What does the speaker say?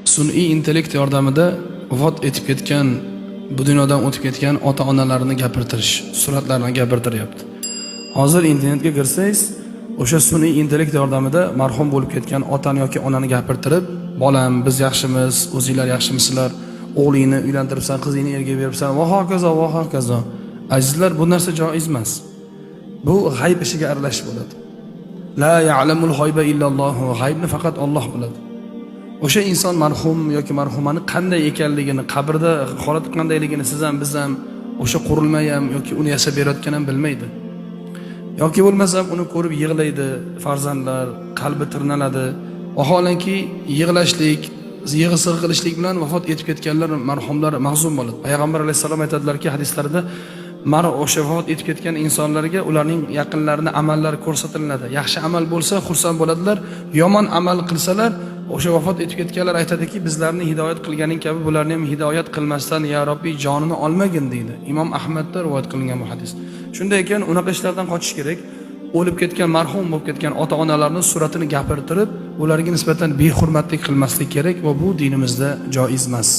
sun'iy intellekt yordamida vafot etib ketgan, bu dunyodan o'tib ketgan ota-onalarini gapirtirish, suratlarini gapirtiryapti. Hozir internetga kirsangiz, o'sha sun'iy intellekt yordamida marhum bo'lib ketgan otani yoki onani gapirtirib, bolam, biz yaxshimiz, o'zinglar yaxshimisizlar, o'g'lingni uylantiribsan, qizingni erga beribsan, va hokazo, va hokazo. Azizlar, bu narsa joiz emas. Bu g'ayb ishiga aralashish bo'ladi. La ya'lamul g'ayba illalloh, g'aybni faqat Alloh biladi. O'sha inson marhum yoki marhumani qanday ekanligini, qabrda holati qandayligini siz ham, biz ham, o'sha qurilma ham yoki uni yasab berayotgan ham bilmaydi. Yoki bo'lmasam uni ko'rib yig'laydi farzandlar, qalbi tirnaladi. Vaholanki yig'lashlik, yig'i-sig'i qilishlik bilan vafot etib ketganlar, marhumlar mahzun bo'ladi. Payg'ambar alayhisalom aytadilarki, hadislarda o'sha vafot etib ketgan insonlarga ularning yaqinlarini amallari ko'rsatiladi. Yaxshi amal bo'lsa xursand bo'ladilar, yomon amal qilsalar, o'sha vafot etib ketganlar aytadiki, bizlarni hidoyat qilganing kabi bularni ham hidoyat qilmasdan ya Robbiy jonini olmagin deydi. Imom Ahmadda rivoyat qilingan bu hadis. Shunday ekan, unaqa ishlardan qochish kerak. O'lib ketgan, marhum bo'lib ketgan ota-onalarning suratini gapirtirib, ularga nisbatan behurmatlik qilmaslik kerak va bu dinimizda joiz emas.